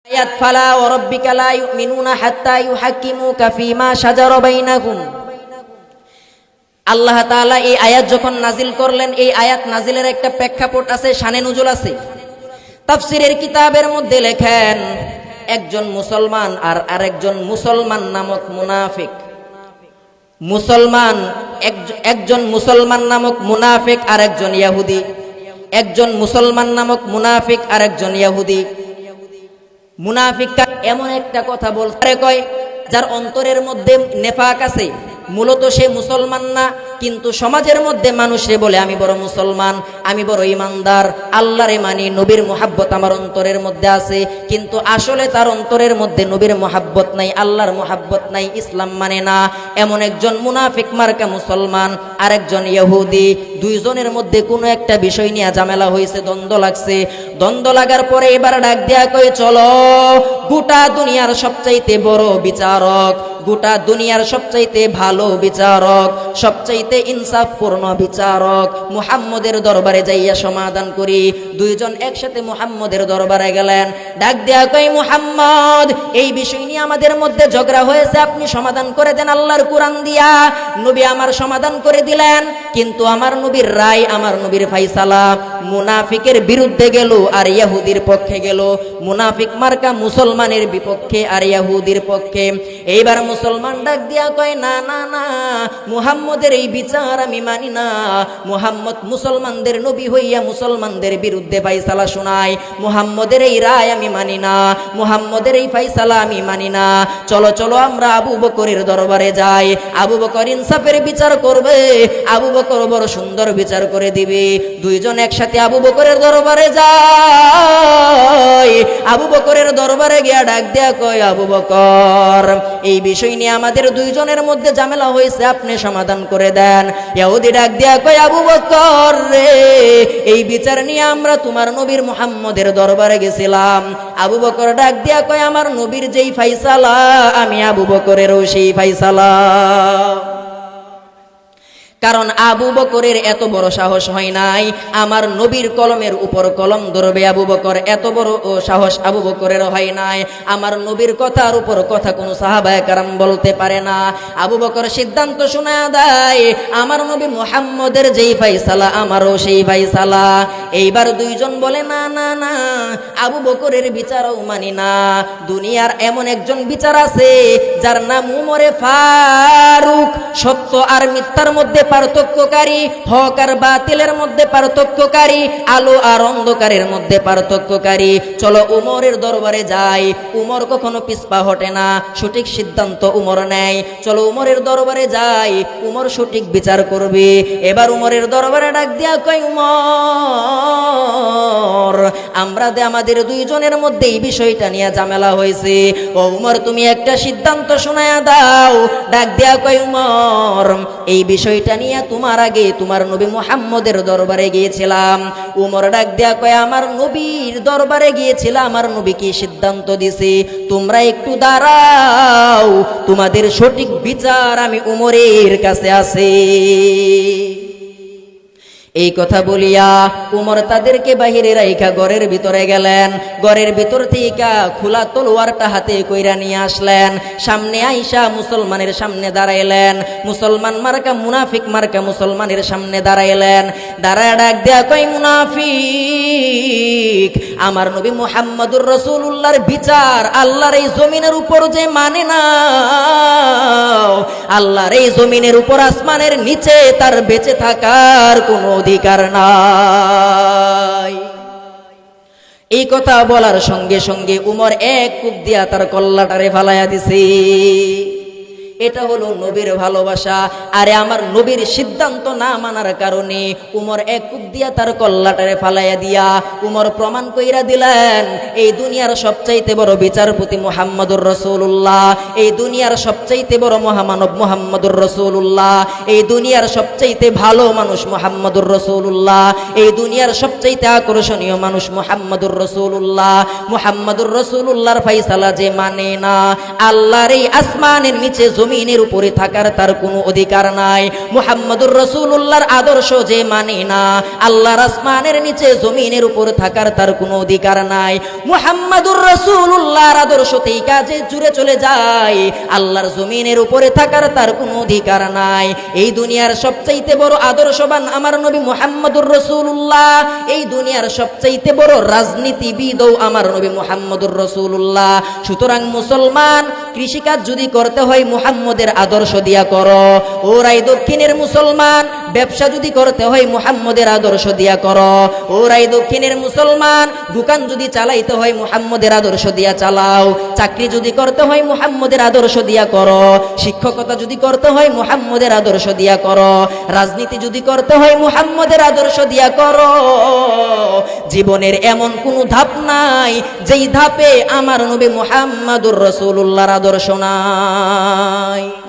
আয়াত ফালা ওয়া রাব্বিকা লা ইউমিনুনা হাত্তা ইউহাক্কিমুকা ফীমা শাজারা বাইনাহুম। আল্লাহ তাআলা এই আয়াত যখন নাজিল করলেন, এই আয়াত নাজিলের একটা প্রেক্ষাপট আছে, শানে নুজুল আছে। তাফসীরের কিতাবের মধ্যে লেখেন, একজন মুসলমান আর আরেকজন মুসলমান নামক মুনাফিক, একজন মুসলমান নামক মুনাফিক আর একজন ইহুদি, একজন মুসলমান নামক মুনাফিক আর একজন ইহুদি। মুনাফিকটা এমন একটা কথা বলতে কয় যার অন্তরের মধ্যে নেফাক আছে, মূলত সে মুসলমান না, কিন্তু সমাজের মধ্যে মানুষে বলে আমি বড় মুসলমান, আমি বড় ইমানদার, আল্লাহরে মানি, নবীর মুহাব্বত আমার অন্তরের মধ্যে আছে, কিন্তু আসলে তার অন্তরের মধ্যে নবীর মুহাব্বত নাই, আল্লাহর মুহাব্বত নাই, ইসলাম মানে না। এমন একজন মুনাফিক মার্কা মুসলমান আর একজন ইহুদি, দুইজনের মধ্যে কোনো একটা বিষয় নিয়ে ঝামেলা হয়েছে, দ্বন্দ্ব লাগছে। দ্বন্দ্ব লাগার পরে এবার ডাক দেয়া কই, চলো গোটা দুনিয়ার সবচাইতে বড় বিচারক, গোটা দুনিয়ার সবচাইতে ভালো বিচারক, সবচাইতে ইনসাফপূর্ণ বিচারক মুহাম্মদের দরবারে যাইয়া সমাধান করি। দুইজন একসাথে মুহাম্মদের দরবারে গেলেন। ডাক দেয়া কই, মুহাম্মদ, এই বিষয় নিয়ে আমাদের মধ্যে ঝগড়া হয়েছে, আপনি সমাধান করে দেন আল্লাহর কোরআন দিয়া। নবী আমার সমাধান করে দিলেন, কিন্তু আমার নবীর রায়, আমার নবীর ফাইসালা মুনাফিকের বিরুদ্ধে গেল আর ইহুদির পক্ষে গেল। মুনাফিক মার্কা মুসলমানের বিপক্ষে আর ইহুদির পক্ষে। এইবার মুসলমান ডাক দিয়া কয়, না না না, মুহাম্মদের এই বিচার আমি মানি না। মুহাম্মদ মুসলমানদের নবী হইয়া মুসলমানদের বিরুদ্ধে ফাইসালা শোনায়, মুহাম্মদের এই রায় আমি মানি না, মুহাম্মদের এই ফাইসালা আমি মানি না। চলো চলো আমরা আবু বকরের দরবারে যাই, আবু বকর ইনসাফের বিচার করবে, আবু বকর বড় সুন্দর বিচার করে দিবে। দুইজন একসাথে আবু বকরের দরবারে যায়। আবু বকরের দরবারে গিয়া ডাক দেয়া কয়, আবু বকর, এই বিষয় নিয়ে আমাদের দুইজনের মধ্যে ঝামেলা হয়েছে, আপনি সমাধান করে দেন। ইহুদি ডাক দেয়া কয়, আবু বকর রে, এই বিচার নিয়ে আমরা তোমার নবীর মুহাম্মদের দরবারে গেছিলাম। আবু বকর ডাক দেয়া কয়, আমার নবীর যেই ফাইসালা, আমি আবু বকরেরও সেই ফাইসালা। কারণ আবু বকরের এত বড় সাহস হয় নাই আমার নবীর কলমের উপর কলম ধরবে। আবু বকর এত বড় সাহস আবু বকরের হয় নাই। আমার নবীর কথার উপর কথা কোনো সাহাবায়ে কেরাম বলতে পারে না। আবু বকর সিদ্ধান্ত শোনা দেয়, আমার নবী মুহাম্মদের যেই ফাইসালা আমারও সেই ফাইসালা। এইবার দুইজন বলে, না না না, আবু বকরের বিচারও মানি না। দুনিয়ার এমন একজন বিচার আছে যার নাম উমরে ফারুক, সত্য আর মিথ্যার মধ্যে পার্থক্যকারী, হক আর বাতিলের মধ্যে পার্থক্যকারী, আলো আর অন্ধকারের মধ্যে পার্থক্যকারী। চলো উমরের দরবারে যাই। উমর কখনো পিছপা হটে না, সঠিক সিদ্ধান্ত উমর নেয়। চলো উমরের দরবারে যাই, উমর সঠিক বিচার করবে। এবার উমরের দরবারে ডাক দিয়া কয়, উমর, আমাদের দুইজনের মধ্যে এই বিষয়টা নিয়ে ঝামেলা হয়েছে। ও উমর, তুমি একটা সিদ্ধান্ত শোনায়া দাও। ডাক দেয়া কয়, উমর, এই বিষয়টা নিয়ে তোমার আগে তোমার নবী মুহাম্মদের দরবারে গিয়েছিলাম। উমর ডাক দেয়া কয়, আমার নবীর দরবারে গিয়েছিলাম, আমার নবী কি সিদ্ধান্ত দিছে, তোমরা একটু দাঁড়াও, তোমাদের সঠিক বিচার আমি উমরের কাছে আছে। এই কথা বলিয়া উমর তাদেরকে বাহিরে রাইখা ঘরের ভিতরে গেলেন। ঘরের ভিতর থেকে খোলা তলোয়ারটা হাতে কইরা নিয়ে আসলেন। সামনে আইসা মুসলমানের সামনে দাঁড়াইলেন। মুসলমান মার্কা মুনাফিক মার্কা মুসলমানের সামনে দাঁড়াইলেন। দাঁড়ায় ডাক দেয়া কয়, মুনাফিক, আমার নবী মুহাম্মদুর রাসূলুল্লাহর বিচার আল্লাহর এই জমিনের উপর যে মানে না, আল্লাহর এই জমিনের উপর আসমানের নিচে তার বেঁচে থাকার কোনো অধিকার নাই। এই কথা বলার সঙ্গে সঙ্গে উমর এক কূপ দিয়া তার কল্লাটারে ফালাইয়া দিছে। এটা হলো নবীর ভালোবাসা। আরে আমার নবীর সিদ্ধান্ত না মানার কারণে উমর এক কূপ দিয়া তার কল্লাটারে ফালাইয়া দিয়া উমর প্রমাণ কইরা দিলেন, এই দুনিয়ার সবচাইতে বড় বিচারপতি মুহাম্মদুর রাসূলুল্লাহ, এই দুনিয়ার সবচাইতে বড় মহামানব মুহাম্মদুর রাসূলুল্লাহ, এই দুনিয়ার সবচাইতে ভালো মানুষ মুহাম্মদুর রাসূলুল্লাহ, এই দুনিয়ার সবচাইতে আকর্ষণীয় মানুষ মুহাম্মদুর রাসূলুল্লাহ। মুহাম্মদুর রাসূলুল্লাহর ফায়সালা যে মানে না, আল্লাহর এই আসমানের নিচে জমিনের উপরে থাকার তার কোনো অধিকার নাই। মুহাম্মদুর রাসূলুল্লাহর আদর্শ যে মানে না, আল্লাহর আসমানের নিচে জমিনের উপরে থাকার তার কোনো অধিকার নাই। মুহাম্মদুর রাসূলুল্লাহ আদর্শতেই কাজে জুড়ে চলে যায়, আল্লাহর জমিনের উপরে থাকার তার কোনো অধিকার নাই। এই দুনিয়ার সবচাইতে বড় আদর্শবান আমার নবী মুহাম্মদুর রাসূলুল্লাহ, এই দুনিয়ার সবচাইতে বড় রাজনীতিবিদও আমার নবী মুহাম্মদুর রাসূলুল্লাহ। সুতরাং মুসলমান, কৃষিকাজ যদি করতে হয় মুহাম্মদের আদর্শ দিয়া করো। ও রাই দক্ষিণের মুসলমান, ব্যবসা যদি করতে হয় মুহাম্মদের আদর্শ দিয়া করো। ও রাই দক্ষিণের মুসলমান, দোকান যদি চালাইতে হয় মুহাম্মদের আদর্শ দিয়া চালাও। চাকরি যদি করতে হয় মুহাম্মদের আদর্শ দিয়া করো। শিক্ষকতা যদি করতে হয় মুহাম্মদের আদর্শ দিয়া করো। রাজনীতি যদি করতে হয় মুহাম্মদের আদর্শ দিয়া করো। জীবনের এমন কোন ধাপ নাই যেই ধাপে আমার নবী মুহাম্মদুর রাসূলুল্লাহর আদর্শ নাই।